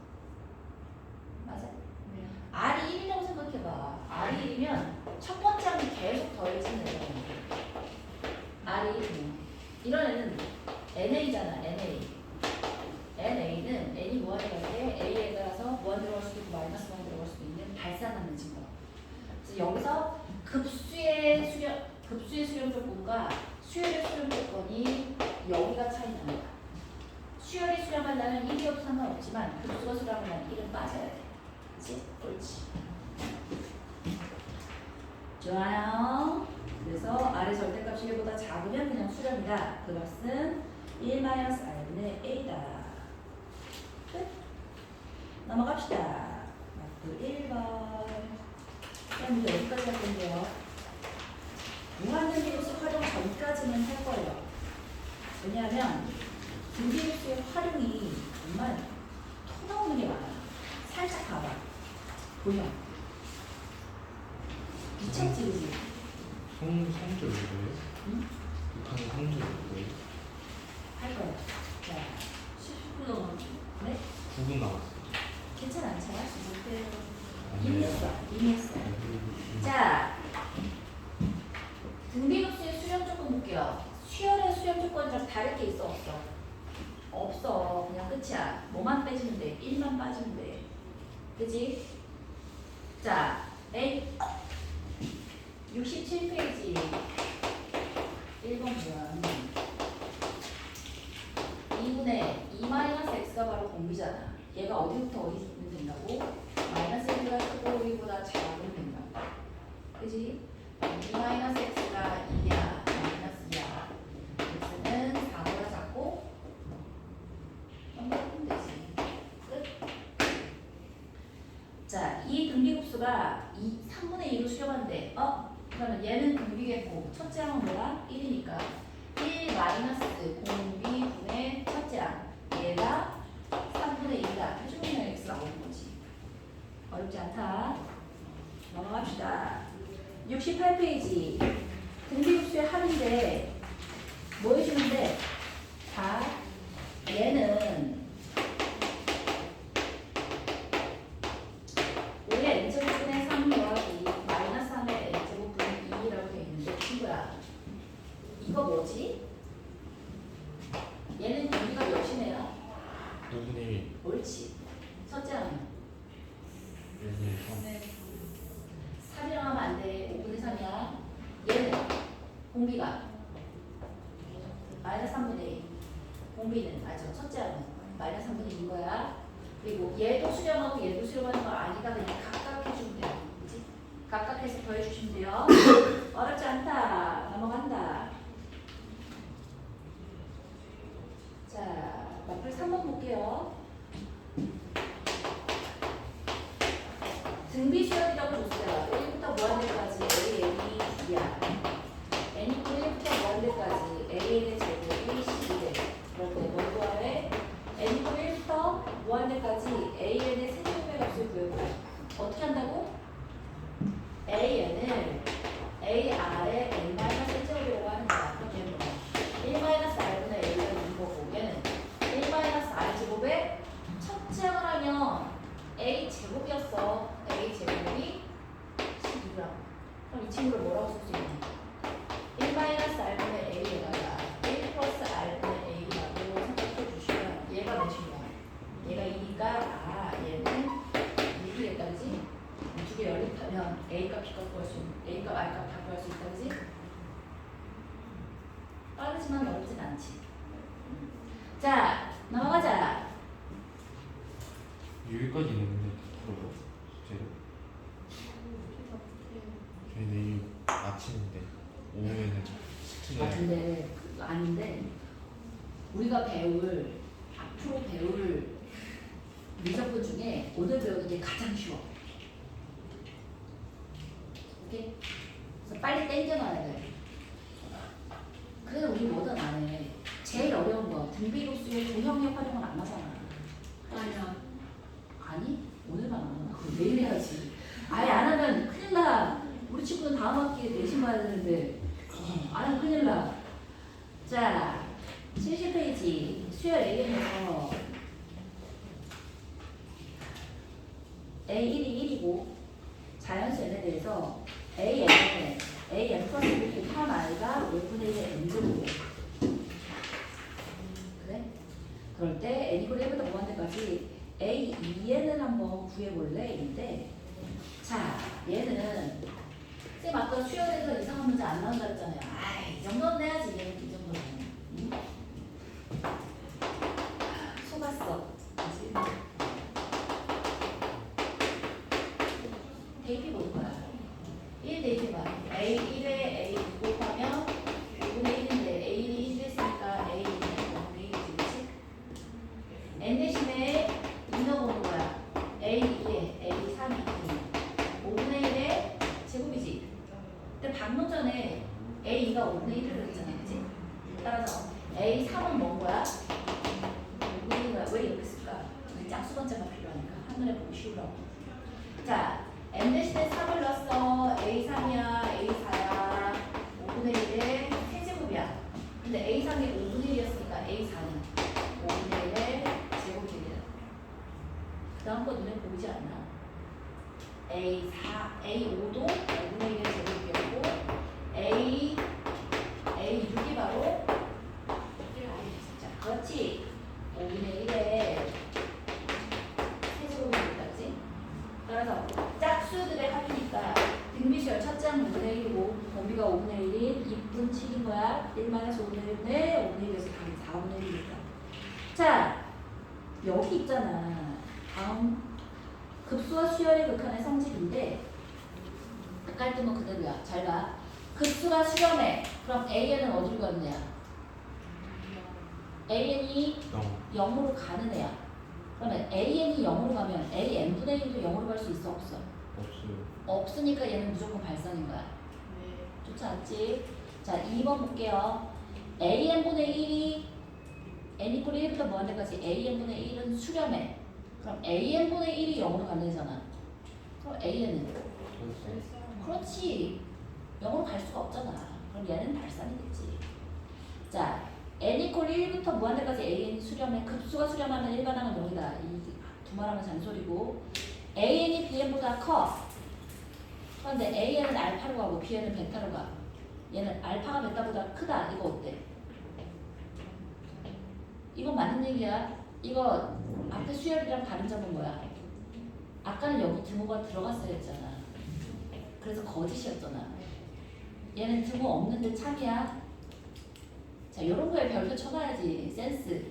맞아? 네. R이 1이라고 생각해봐. R이 1이면 첫 번째 항이 계속 더해지는 애야. R이 1이면. 이런 애는 NA잖아, NA. NA는 N이 무한히 갈 때 A에 따라서 무한 들어갈 수도 있고 마이너스 무한 들어갈 수도 있는 발산하는 증거. 그래서 여기서 급수의 수렴 조건과 수열의 수렴 조건이 여기가 차이 나는 거야. 수열이 수렴하려면 1이 없어 상관없지만 급수가 수렴하려면 1은 빠져야 돼. 그치? 옳지. 좋아요. 그래서 R의 절대값이 1보다 작으면 그냥 수렴이다. 그 값은 1-R분의 A다. 끝. 넘어갑시다. 마크 1번. 그럼 이제 여기까지 할 건데요. 무한등비급수 활용 전까지는 할 거예요. 왜냐하면 등비급수의 활용이 정말 토 나오는 게 많아요. 살짝 봐봐. 보여. 미쳤지, 그지? 성질 왜 그래요? 응? 북한의 성질 왜 그래요? 할 거야. 자, 70분 남았죠. 네? 9분 남았어요. 괜찮아, 괜찮아. 못해요. 안 이미 돼요. 했어. 이미 했어. 자, 등비급수의 수렴 조건 볼게요. 수열의 수렴 조건이랑 다를 게 있어, 없어? 없어. 그냥 끝이야. 뭐만 빼주면 돼. 1만 빠지면 돼. 그지? 자, A 67페이지 1번 보면 2분의 2-x가 바로 공비잖아. 얘가 어디부터 어디면 된다고? 마이너스 1가 크고 1보다 작으면 된다고. 그지? 2-x가 2야. 마이너스 2야. x는 4보다 작고 넘어가면 되지. 끝. 자, 이 등비급수가 3분의 2로 수렴한대. 그러면 얘는 등비겠고 첫째 항은 뭐야? 1이니까 1 마이너스 공비분의 첫째 항. 얘가 3분의 2다. 해주면 x 나오는 거지. 어렵지 않다. 넘어갑시다. 68페이지. 등비급수의 합인데 뭐 해주는데? 얘는 원래 n제곱분의 3 더하기 마이너스 3의 n제곱분의 2라고 되어 있는데 친구야 이거 뭐지? 얘는 공비가 몇이네요? 5분의 1. 옳지. 첫째 하면 1분의 3. 네. 3이라고 하면 안 돼. 5분의 3이야. 얘는 공비가 마이너스 3분의 1. 공비는 맞아. 첫째 하면 마이너스 3분의 1인 거야. 그리고 얘도 수렴하고 얘도 수렴하는 거 아니다. 그냥 각각 해주면 돼요. 그치? 각각 해서 더해주시면 돼요. 어렵지 않다. 넘어간다. 자, 마플 3번 볼게요. 등비 수열이라고 줬어요. 1부터 무한대까지 a, n, e, 야 n 이고 1부터 무한대까지 a, n의 제곱이 12대. 그럴 때 뭘 구하래? n 이고 1부터 무한대까지 a, n의 세제곱의 값을 구해보래. 어떻게 한다고? a, n을 a, r의 n 마이너스 세제곱이라고 하는 거야. 그럼 얘는 뭐야? 1 마이너스 r분의 a가 있는 거고 얘는 1 마이너스 r 제곱에 첫째 항을 하면 a 제곱이었어. a 제곱이 12라. 그럼 이 친구를 뭐라고 쓸 수 있냐? 1 마이너스 r분의 a에다가 1 플러스 r분의 a라고 생각해 주시면 얘가 몇 친구야? 얘가 2니까 아 얘는 6이 됐다 그지? 두 개 연립하면 a 값 b 값 구할 수 있는 a 값 r 값 다 구할 수 있다 그지? 빠르지만 어렵진 않지. 자 넘어가자. 여기까지 있는데 풀어요. 숙제를. 저희 내일 아침인데 오후에는 숙제. 아 근데 그거 아닌데 우리가 배울 앞으로 배울 미적분 중에 오늘 배우는 게 가장 쉬워. 오케이? 그래서 빨리 땡겨놔야 돼. 그래서 우리 뭐든 안 해. 제일 어려운 거 등비급수의 조형력 활용은 안 하잖아. 아니야. 아니? 오늘만 안 하나? 그럼 내일 해야지. 아예 안 하면 큰일 나. 우리 친구는 다음 학기에 내신 봐야 되는데 안 하면 큰일 나. 자, 70페이지 수열 A에서 A1이 1이고 자연수 n에 대해서 AN에 AN 플러스 1 곱한 R가 5분의 1의 N제곱이야. 그래? 그럴 때 N이고 1부터 무한대까지 A2N을 한번 구해볼래? 인데 자, 얘는 쌤 아까 수열에서 이상한 문제 안 나온다 그랬잖아요. 아이, 이 정도는 내야지. 얘는 이 정도는. 응? 속았어. 그치? 대입해 볼 거야. 1 대입해봐. A1에 A 곱하면 5분의 1인데 A1이 1 됐으니까 A1은 5분의 1이지, 그치? N 대신에 2 넣어보는 거야. A2에 A3이 5분의 1의 제곱이지. 근데 방금 전에 A2가 5분의 1을 그랬잖아, 그치? 따라서 A3은 뭔 거야? 5분의 1은 왜 이렇게 쓸까? 짝수번째가 필요하니까 한눈에 보기 쉬우라고. 자, n 대신에 3을 넣었어. A3이야, A4야. 5분의 1의 세제곱이야. 근데 A3이 5분의 1이었으니까 A4는 5분의 1의 제곱입니다. 그 다음 거 눈에 보이지 않나? A5도 5분의 1의 제곱이었고 A6이 바로 자, 그렇지. 5분의 1의 세제곱이 되겠지? 따라서 짝수들의 합이니까 등비수열 첫째 항 5분의 1이고 범위가 5분의 1인 2분 7인 거야. 1-5분의 1인데 5분의 1에서 답이 4분의 1이니까. 자, 여기 있잖아. 다음 급수와 수열의 극한의 성질인데 깔끔한 그대로야. 잘 봐. 급수가 수렴해. 그럼 AN은 어디로 가는 애야? AN이 0으로 가는 애야. 그러면 AN이 0으로 가면 AN분의 1도 0으로 갈 수 있어? 없어? 없어요. 없으니까 얘는 무조건 발산인 거야. 네. 좋지 않지? 자, 2번 볼게요. AN분의 1이 n 이퀄 1부터 무한대까지 AN분의 1은 수렴해. 그럼 AN분의 1이 0으로 가는 애잖아. 그럼 AN은? 그렇지. 0으로 갈 수가 없잖아. 그럼 얘는 발산이겠지. 자, n 이퀄 1부터 무한대까지 an이 수렴해 급수가 수렴하면 일반항은 0이다. 이 두 말하면 잔소리고 an이 bn보다 커. 그런데 an은 알파로 가고 bn은 베타로 가. 얘는 알파가 베타보다 크다. 이거 어때? 이건 맞는 얘기야. 이거 앞에 수열이랑 다른 점은 뭐야? 아까는 여기 등호가 들어갔어야 했잖아. 그래서 거짓이었잖아. 얘는 등호 없는데 참이야. 자, 요런 거에 별표 쳐놔야지. 센스.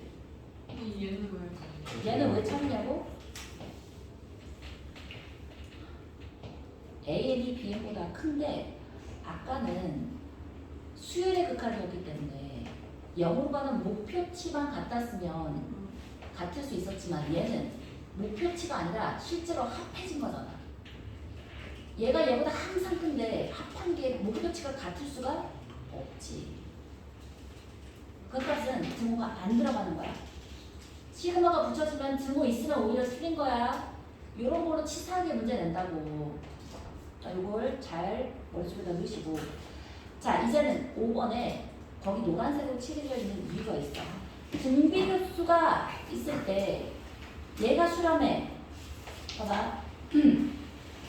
얘는 왜? 얘는 왜 참이냐고? AN이 BN보다 큰데 아까는 수열의 극한이었기 때문에 0으로 가는 목표치만 같았으면 같을 수 있었지만 얘는 목표치가 아니라 실제로 합해진 거잖아. 얘가 얘보다 항상 큰데 합한 게 목표치가 같을 수가 없지. 그 값은 등호가 안 들어가는 거야. 시그마가 붙여지면 등호 있으면 오히려 틀린 거야. 요런 거로 치사하게 문제 낸다고. 자, 요걸 잘 머릿속에다 넣으시고. 자, 이제는 5번에 거기 노란색으로 칠해져 있는 이유가 있어. 등비급수가 있을 때 얘가 수렴해. 봐봐.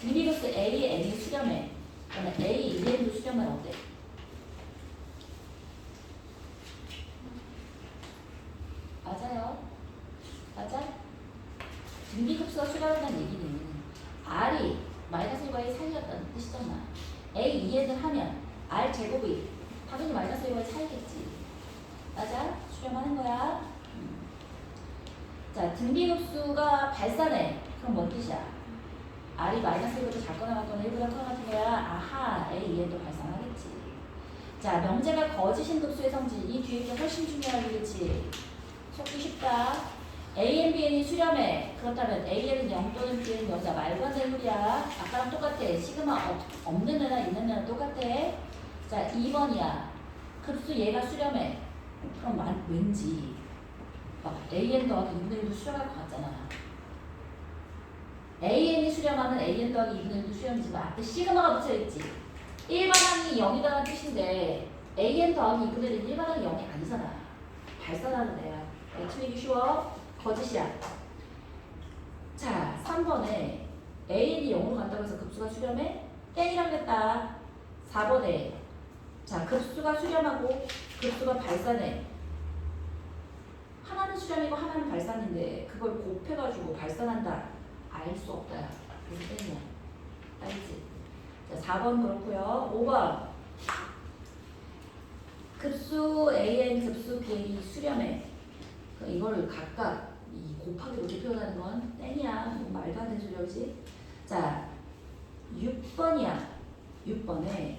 등비급수 A, N이 수렴해. 그러면 A, N도 수렴하면 어때? 맞아요. 맞아? 등비급수가 수렴한다는 얘기는 R이 마이너스 1과의 사이였다는 뜻이잖아. A, 2N을 하면 R 제곱이 당연히 마이너스 1과의 사이겠지. 맞아? 수렴하는 거야. 자, 등비급수가 발산해. 그럼 뭔 뜻이야? R이 마이너스 1보다 작거나 같거나 1보다 크거나 같은 거야. 아하, A, 2N도 발산하겠지. 자, 명제가 거짓인 급수의 성질. 이 뒤에 게 훨씬 중요하겠지. 속기 쉽다. A, N, B, N이 수렴해. 그렇다면 A, N은 0 또는 B, N은 0이다. 말도 안 되는 소리야. 아까랑 똑같아. 시그마 없는 애나 있는 애나 똑같아. 자, 2번이야. 급수 얘가 수렴해. 그럼 왠지 막 A, N 더하기 2분의 1도 수렴할 것 같잖아. A, N이 수렴하면 A, N 더하기 2분의 1도 수렴이지만 앞에 시그마가 붙여있지. 일반항이 0이라는 뜻인데 A, N 더하기 2분의 1은 일반항이 0이 아니잖아. 발산하는 애야. 틀리기 쉬워. 거짓이야. 자, 3번에 AN이 0으로 간다고 해서 급수가 수렴해? 땡이라고 했다. 4번에 자, 급수가 수렴하고 급수가 발산해. 하나는 수렴이고 하나는 발산인데 그걸 곱해가지고 발산한다. 알 수 없다. 그래서 땡이야. 알지? 자, 4번 그렇고요. 5번 급수 AN, 급수 BN이 수렴해. 이걸 각각 이 곱하기로 이렇게 표현하는 건 땡이야. 말도 안 되는 소리지. 자, 6번이야. 6번에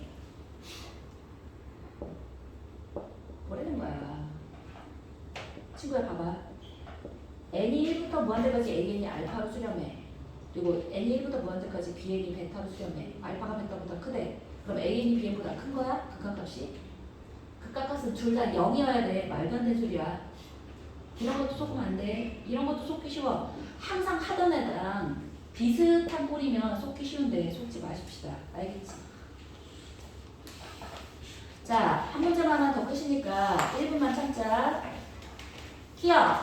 뭐라는 거야? 친구야 봐봐. N이 1부터 무한대까지 AN이 알파로 수렴해. 그리고 N이 1부터 무한대까지 BN이 베타로 수렴해. 알파가 베타보다 크대. 그럼 AN이 BN보다 큰 거야? 극한값이? 극한값은 둘 다 0이어야 돼. 말도 안 되는 소리야. 이런 것도 속으면 안 돼. 이런 것도 속기 쉬워. 항상 하던 애랑 비슷한 꼴이면 속기 쉬운데 속지 마십시다. 알겠지? 자, 한 문제만 하나 더 끝이니까 1분만 참자. 키어.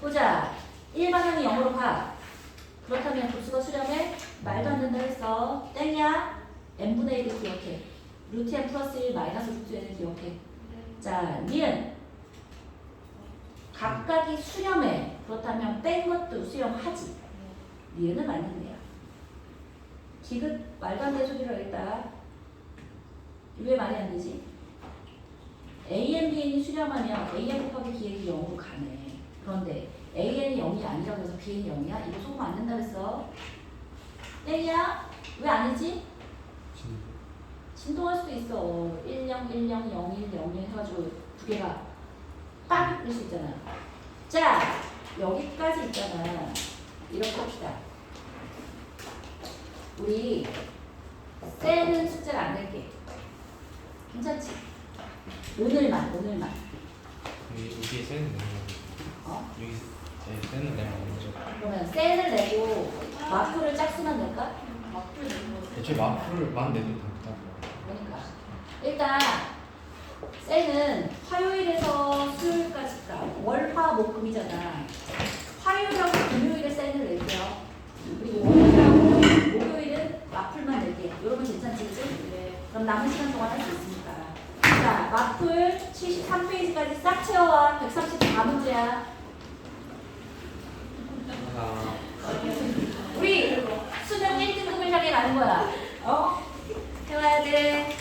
보자. 일반항이 0으로 가. 그렇다면 급수가 수렴해? 말도 안 된다 했어. 땡이야? n분의 1을 기억해. 루트 n 플러스 1 마이너스 루트 n을 기억해. 자, 니은. 각각이 수렴해. 그렇다면 뺀 것도 수렴하지. 니은은 맞는 거야. 기급 말도 안 되는 소리를 하겠다. 왜 말이 안 되지? AN, BN이 수렴하면 AN 곱하기 BN이 0으로 가네. 그런데 AN이 0이 아니라고 해서 BN이 0이야? 이거 속으면 안 된다 그랬어. 땡이야? 왜 아니지? 진동할 수도 있어. 10, 10, 01, 01 해가지고 두 개가 빡! 이럴 수 있잖아. 자, 여기까지 있잖아. 이렇게 합시다. 우리 셀은 숫자를 안 낼게. 괜찮지? 오늘만. 여기에 셀은 내는 거죠. 어? 여기 셀은 내는 거죠. 그러면 셀을 내고 마크를 짝수만 낼까? 마크를 내는 거지. 대체 마크를만 내도 된다. 그러니까 일단 셀은 화요일에서 목금이잖아. 화요일하고 금요일에 쌤을 낼게요. 그리고 월요일하고 목요일은 마플만 낼게. 여러분 괜찮지? 네. 그럼 남은 시간 동안 할 수 있으니까. 자, 마플 73페이지까지 싹 채워와. 134문제야. 하나. 우리 수능 1등급을 향해 가는 거야. 해와야 돼.